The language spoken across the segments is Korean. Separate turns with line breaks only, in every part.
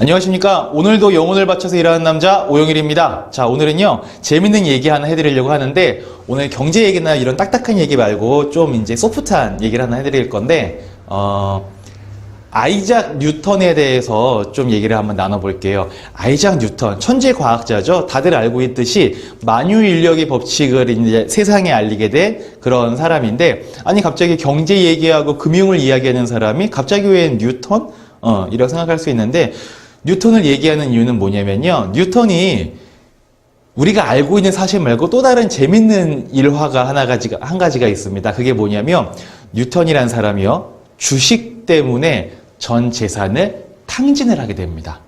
안녕하십니까. 오늘도 영혼을 바쳐서 일하는 남자 오영일입니다. 자, 오늘은요 재밌는 얘기 하나 해드리려고 하는데, 오늘 경제 얘기나 이런 딱딱한 얘기 말고 좀 이제 소프트한 얘기를 하나 해드릴 건데, 아이작 뉴턴에 대해서 좀 얘기를 한번 나눠볼게요. 아이작 뉴턴, 천재 과학자죠. 다들 알고 있듯이 만유인력의 법칙을 이제 세상에 알리게 된 그런 사람인데, 아니 갑자기 경제 얘기하고 금융을 이야기하는 사람이 갑자기 왜 뉴턴? 이라고 생각할 수 있는데, 뉴턴을 얘기하는 이유는 뭐냐면요, 뉴턴이 우리가 알고 있는 사실 말고 또 다른 재밌는 일화가 한 가지가 있습니다. 그게 뭐냐면, 뉴턴이라는 사람이요, 주식 때문에 전 재산을 탕진을 하게 됩니다.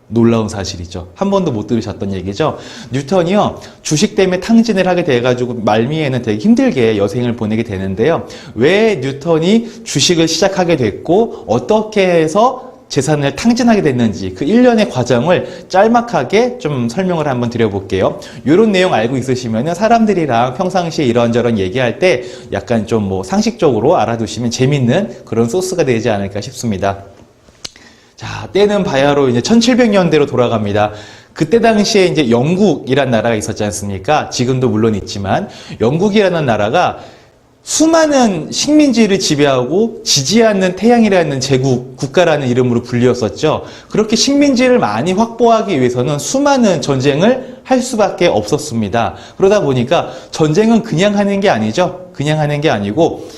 놀라운 사실이죠. 한 번도 못 들으셨던 얘기죠. 뉴턴이요, 주식 때문에 탕진을 하게 돼가지고 말미에는 되게 힘들게 여생을 보내게 되는데요. 왜 뉴턴이 주식을 시작하게 됐고 어떻게 해서 재산을 탕진하게 됐는지 그 일련의 과정을 짤막하게 좀 설명을 한번 드려볼게요. 이런 내용 알고 있으시면 사람들이랑 평상시에 이런저런 얘기할 때 약간 좀 뭐 상식적으로 알아두시면 재밌는 그런 소스가 되지 않을까 싶습니다. 자, 때는 바야흐로 이제 1700년대로 돌아갑니다. 그때 당시에 이제 영국이란 나라가 있었지 않습니까? 지금도 물론 있지만, 영국이라는 나라가 수많은 식민지를 지배하고 지지 않는 태양이라는 제국, 국가라는 이름으로 불리웠었죠. 그렇게 식민지를 많이 확보하기 위해서는 수많은 전쟁을 할 수밖에 없었습니다. 그러다 보니까 전쟁은 그냥 하는 게 아니죠. 그냥 하는 게 아니고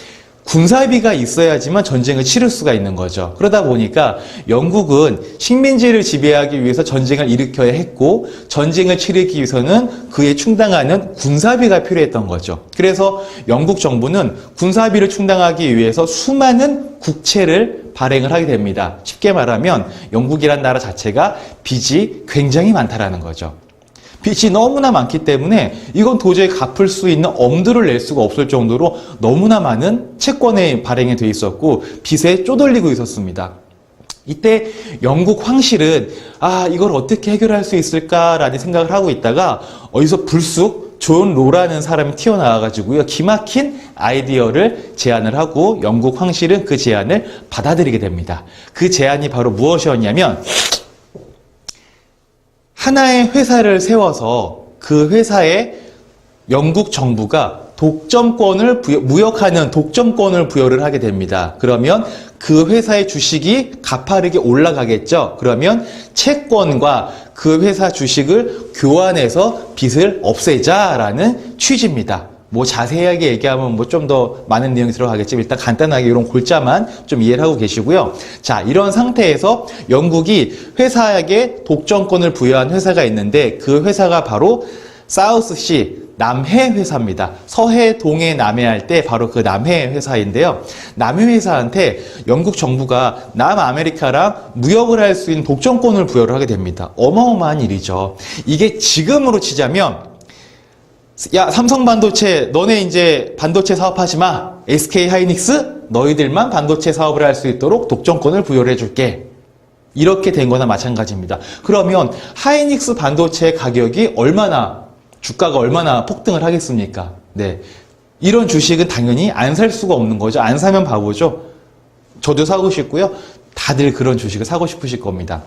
군사비가 있어야지만 전쟁을 치를 수가 있는 거죠. 그러다 보니까 영국은 식민지를 지배하기 위해서 전쟁을 일으켜야 했고, 전쟁을 치르기 위해서는 그에 충당하는 군사비가 필요했던 거죠. 그래서 영국 정부는 군사비를 충당하기 위해서 수많은 국채를 발행을 하게 됩니다. 쉽게 말하면 영국이란 나라 자체가 빚이 굉장히 많다라는 거죠. 빚이 너무나 많기 때문에 이건 도저히 갚을 수 있는 엄두를 낼 수가 없을 정도로 너무나 많은 채권이 발행이 돼 있었고 빚에 쪼들리고 있었습니다. 이때 영국 황실은 이걸 어떻게 해결할 수 있을까라는 생각을 하고 있다가 어디서 불쑥 존 로라는 사람이 튀어나와가지고요, 기막힌 아이디어를 제안을 하고 영국 황실은 그 제안을 받아들이게 됩니다. 그 제안이 바로 무엇이었냐면, 하나의 회사를 세워서 그 회사에 영국 정부가 무역하는 독점권을 부여를 하게 됩니다. 그러면 그 회사의 주식이 가파르게 올라가겠죠. 그러면 채권과 그 회사 주식을 교환해서 빚을 없애자라는 취지입니다. 뭐 자세하게 얘기하면 뭐 좀 더 많은 내용이 들어가겠지만 일단 간단하게 이런 골자만 좀 이해를 하고 계시고요. 자, 이런 상태에서 영국이 회사에게 독점권을 부여한 회사가 있는데, 그 회사가 바로 사우스시 남해 회사입니다. 서해, 동해, 남해 할 때 바로 그 남해 회사인데요. 남해 회사한테 영국 정부가 남아메리카랑 무역을 할 수 있는 독점권을 부여를 하게 됩니다. 어마어마한 일이죠. 이게 지금으로 치자면, 야, 삼성반도체, 너네 이제 반도체 사업하지 마. SK하이닉스, 너희들만 반도체 사업을 할 수 있도록 독점권을 부여를 해줄게. 이렇게 된 거나 마찬가지입니다. 그러면 하이닉스 반도체 가격이 주가가 얼마나 폭등을 하겠습니까? 네. 이런 주식은 당연히 안 살 수가 없는 거죠. 안 사면 바보죠. 저도 사고 싶고요. 다들 그런 주식을 사고 싶으실 겁니다.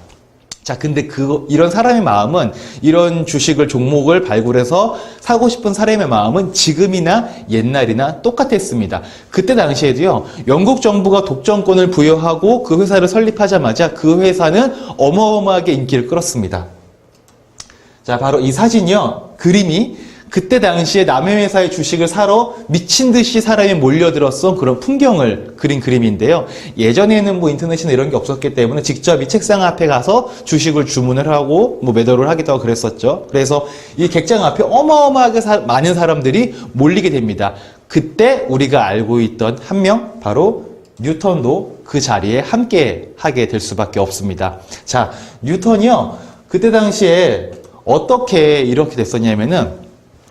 자, 근데 이런 사람의 마음은, 이런 주식을, 종목을 발굴해서 사고 싶은 사람의 마음은 지금이나 옛날이나 똑같았습니다. 그때 당시에도요, 영국 정부가 독점권을 부여하고 그 회사를 설립하자마자 그 회사는 어마어마하게 인기를 끌었습니다. 자, 바로 이 사진이요, 그림이 그때 당시에 남의 회사의 주식을 사러 미친 듯이 사람이 몰려들었던 그런 풍경을 그린 그림인데요. 예전에는 뭐 인터넷이나 이런 게 없었기 때문에 직접 이 책상 앞에 가서 주식을 주문을 하고 뭐 매도를 하기도 하고 그랬었죠. 그래서 이 객장 앞에 어마어마하게 많은 사람들이 몰리게 됩니다. 그때 우리가 알고 있던 한 명, 바로 뉴턴도 그 자리에 함께 하게 될 수밖에 없습니다. 자, 뉴턴이요, 그때 당시에 어떻게 이렇게 됐었냐면은,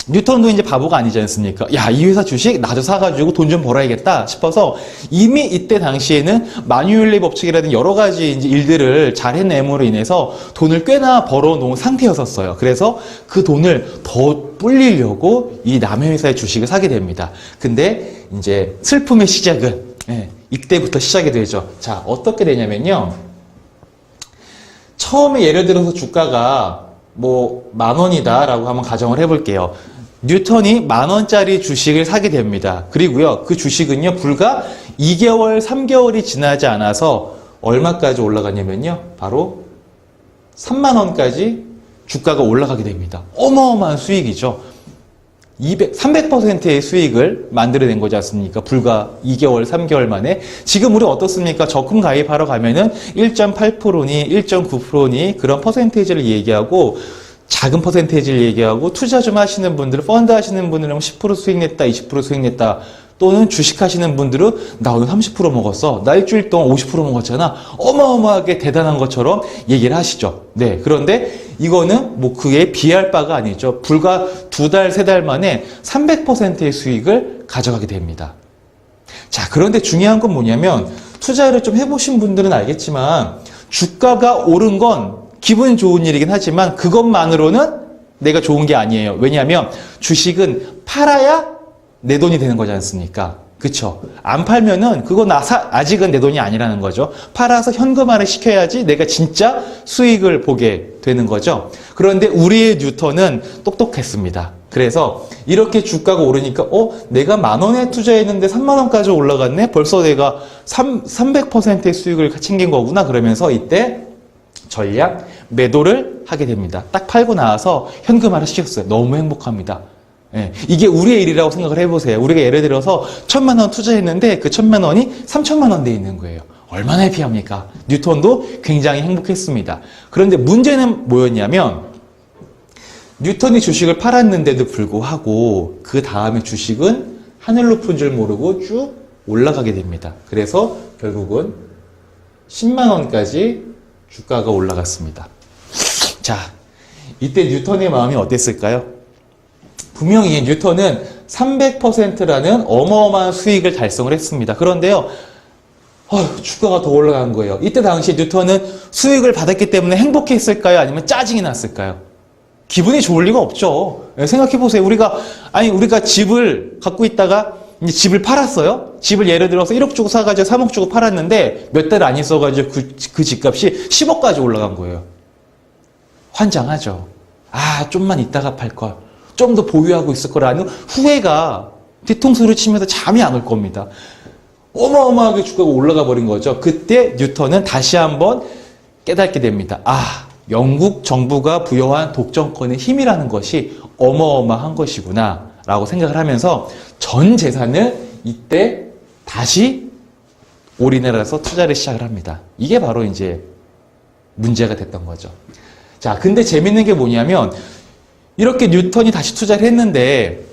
뉴턴도 이제 바보가 아니지 않습니까? 야, 이 회사 주식 나도 사가지고 돈 좀 벌어야겠다 싶어서 이미 이때 당시에는 마뉴일리 법칙이라든 여러 가지 이제 일들을 잘 해냄으로 인해서 돈을 꽤나 벌어놓은 상태였었어요. 그래서 그 돈을 더 불리려고 이 남의 회사의 주식을 사게 됩니다. 근데 이제 슬픔의 시작은 이때부터 시작이 되죠. 자, 어떻게 되냐면요. 처음에 예를 들어서 주가가 뭐 10,000원이다 라고 한번 가정을 해볼게요. 뉴턴이 10,000원짜리 주식을 사게 됩니다. 그리고요, 그 주식은요, 불과 2개월, 3개월이 지나지 않아서 얼마까지 올라가냐면요, 바로 30,000원까지 주가가 올라가게 됩니다. 어마어마한 수익이죠. 300%의 수익을 만들어낸 거지 않습니까? 불과 2개월, 3개월 만에. 지금 우리 어떻습니까? 적금 가입하러 가면은 1.8%니 1.9%니 그런 퍼센테이지를 얘기하고 작은 퍼센테이지를 얘기하고 투자 좀 하시는 분들, 펀드 하시는 분들은 10% 수익 냈다, 20% 수익 냈다. 또는 주식 하시는 분들은 나 오늘 30% 먹었어. 나 일주일 동안 50% 먹었잖아. 어마어마하게 대단한 것처럼 얘기를 하시죠. 네. 그런데 이거는 뭐 그에 비할 바가 아니죠. 불과 2달, 3달 만에 300%의 수익을 가져가게 됩니다. 자, 그런데 중요한 건 뭐냐면 투자를 좀 해보신 분들은 알겠지만 주가가 오른 건 기분 좋은 일이긴 하지만 그것만으로는 내가 좋은 게 아니에요. 왜냐하면 주식은 팔아야 내 돈이 되는 거지 않습니까? 그쵸? 안 팔면은 그건 아직은 내 돈이 아니라는 거죠. 팔아서 현금화를 시켜야지 내가 진짜 수익을 보게 되는 거죠. 그런데 우리의 뉴턴은 똑똑했습니다. 그래서 이렇게 주가가 오르니까 내가 10,000원에 투자했는데 30,000원까지 올라갔네? 벌써 내가 300%의 수익을 챙긴 거구나. 그러면서 이때 전략 매도를 하게 됩니다. 딱 팔고 나와서 현금화를 시켰어요. 너무 행복합니다. 예, 이게 우리의 일이라고 생각을 해보세요. 우리가 예를 들어서 1,000,000원 투자했는데 그 1,000,000원이 3,000,000원 돼 있는 거예요. 얼마나 해피합니까? 뉴턴도 굉장히 행복했습니다. 그런데 문제는 뭐였냐면 뉴턴이 주식을 팔았는데도 불구하고 그 다음에 주식은 하늘 높은 줄 모르고 쭉 올라가게 됩니다. 그래서 결국은 100,000원까지 주가가 올라갔습니다. 자, 이때 뉴턴의 마음이 어땠을까요? 분명히 뉴턴은 300%라는 어마어마한 수익을 달성을 했습니다. 그런데요, 주가가 더 올라간 거예요. 이때 당시 뉴턴은 수익을 받았기 때문에 행복했을까요? 아니면 짜증이 났을까요? 기분이 좋을 리가 없죠. 생각해보세요. 우리가 집을 갖고 있다가 이제 집을 팔았어요? 집을 예를 들어서 1억 주고 사가지고 3억 주고 팔았는데 몇 달 안 있어가지고 그 집값이 10억까지 올라간 거예요. 환장하죠. 좀만 있다가 팔걸. 좀 더 보유하고 있을 거라는 후회가 뒤통수를 치면서 잠이 안 올 겁니다. 어마어마하게 주가가 올라가 버린 거죠. 그때 뉴턴은 다시 한번 깨닫게 됩니다. 영국 정부가 부여한 독점권의 힘이라는 것이 어마어마한 것이구나 라고 생각을 하면서 전 재산을 이때 다시 올인해서 투자를 시작을 합니다. 이게 바로 이제 문제가 됐던 거죠. 자, 근데 재밌는 게 뭐냐면 이렇게 뉴턴이 다시 투자를 했는데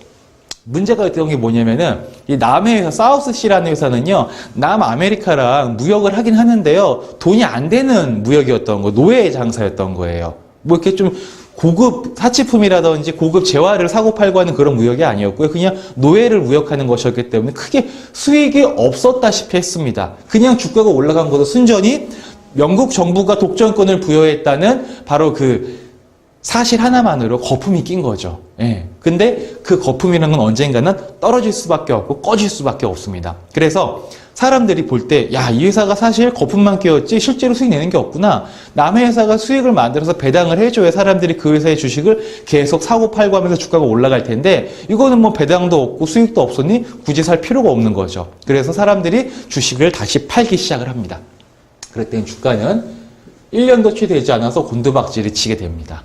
문제가 됐던 게 뭐냐면은 이 남의 회사 사우스시라는 회사는요, 남아메리카랑 무역을 하긴 하는데요, 돈이 안 되는 무역이었던 거, 노예 장사였던 거예요. 뭐 이렇게 좀 고급 사치품이라든지 고급 재화를 사고 팔고 하는 그런 무역이 아니었고요. 그냥 노예를 무역하는 것이었기 때문에 크게 수익이 없었다시피 했습니다. 그냥 주가가 올라간 것도 순전히 영국 정부가 독점권을 부여했다는 바로 그 사실 하나만으로 거품이 낀 거죠. 예. 근데 그 거품이라는 건 언젠가는 떨어질 수밖에 없고 꺼질 수밖에 없습니다. 그래서 사람들이 볼 때, 이 회사가 사실 거품만 끼었지 실제로 수익 내는 게 없구나. 남의 회사가 수익을 만들어서 배당을 해줘야 사람들이 그 회사의 주식을 계속 사고 팔고 하면서 주가가 올라갈 텐데 이거는 뭐 배당도 없고 수익도 없으니 굳이 살 필요가 없는 거죠. 그래서 사람들이 주식을 다시 팔기 시작을 합니다. 그랬더니 주가는 1년도 채 되지 않아서 곤두박질을 치게 됩니다.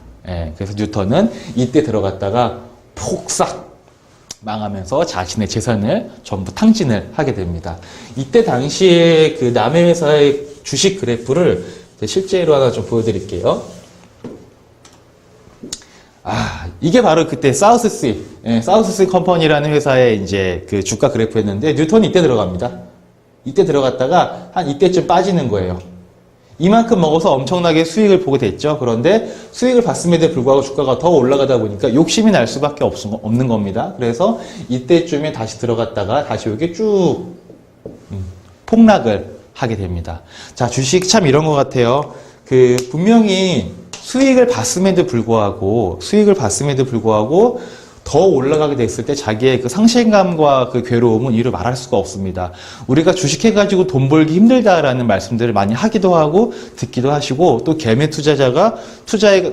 그래서 뉴턴은 이때 들어갔다가 폭삭 망하면서 자신의 재산을 전부 탕진을 하게 됩니다. 이때 당시에 그 남의 회사의 주식 그래프를 실제로 하나 좀 보여드릴게요. 이게 바로 그때 사우스시 컴퍼니라는 회사의 이제 그 주가 그래프였는데 뉴턴이 이때 들어갑니다. 이때 들어갔다가 한 이때쯤 빠지는 거예요. 이만큼 먹어서 엄청나게 수익을 보게 됐죠. 그런데 수익을 봤음에도 불구하고 주가가 더 올라가다 보니까 욕심이 날 수밖에 없는 겁니다. 그래서 이때쯤에 다시 들어갔다가 다시 이렇게 쭉 폭락을 하게 됩니다. 자, 주식 참 이런 것 같아요. 분명히 수익을 봤음에도 불구하고 더 올라가게 됐을 때 자기의 그 상실감과 그 괴로움은 이루 말할 수가 없습니다. 우리가 주식해가지고 돈 벌기 힘들다라는 말씀들을 많이 하기도 하고 듣기도 하시고, 또 개미 투자자가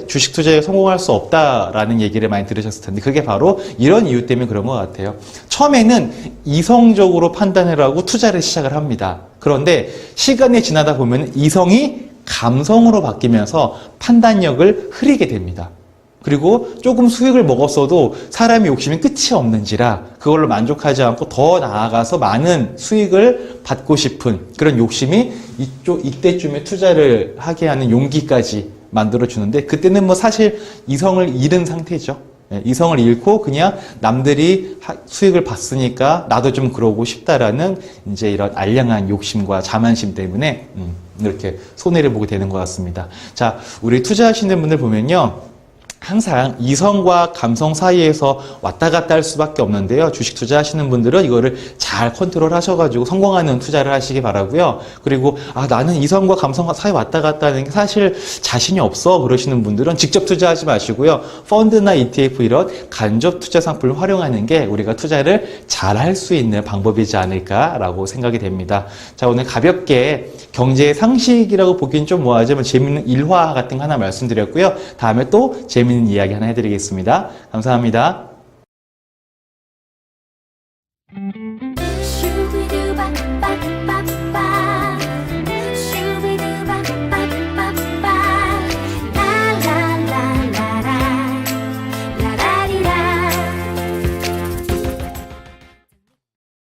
주식 투자에 성공할 수 없다라는 얘기를 많이 들으셨을 텐데, 그게 바로 이런 이유 때문에 그런 것 같아요. 처음에는 이성적으로 판단을 하고 투자를 시작을 합니다. 그런데 시간이 지나다 보면 이성이 감성으로 바뀌면서 판단력을 흐리게 됩니다. 그리고 조금 수익을 먹었어도 사람의 욕심이 끝이 없는지라 그걸로 만족하지 않고 더 나아가서 많은 수익을 받고 싶은 그런 욕심이 이때쯤에 투자를 하게 하는 용기까지 만들어주는데, 그때는 뭐 사실 이성을 잃은 상태죠. 이성을 잃고 그냥 남들이 수익을 봤으니까 나도 좀 그러고 싶다라는 이제 이런 알량한 욕심과 자만심 때문에 이렇게 손해를 보게 되는 것 같습니다. 자, 우리 투자하시는 분들 보면요, 항상 이성과 감성 사이에서 왔다 갔다 할 수밖에 없는데요. 주식 투자하시는 분들은 이거를 잘 컨트롤 하셔가지고 성공하는 투자를 하시기 바라고요. 그리고 나는 이성과 감성 사이 왔다 갔다 하는 게 사실 자신이 없어 그러시는 분들은 직접 투자하지 마시고요. 펀드나 ETF 이런 간접 투자 상품을 활용하는 게 우리가 투자를 잘 할 수 있는 방법이지 않을까라고 생각이 됩니다. 자, 오늘 가볍게 경제의 상식이라고 보기엔 좀 뭐하지만 재미있는 일화 같은 거 하나 말씀드렸고요. 다음에 또 재미있는 이야기 하나 해드리겠습니다. 감사합니다.
슈비두바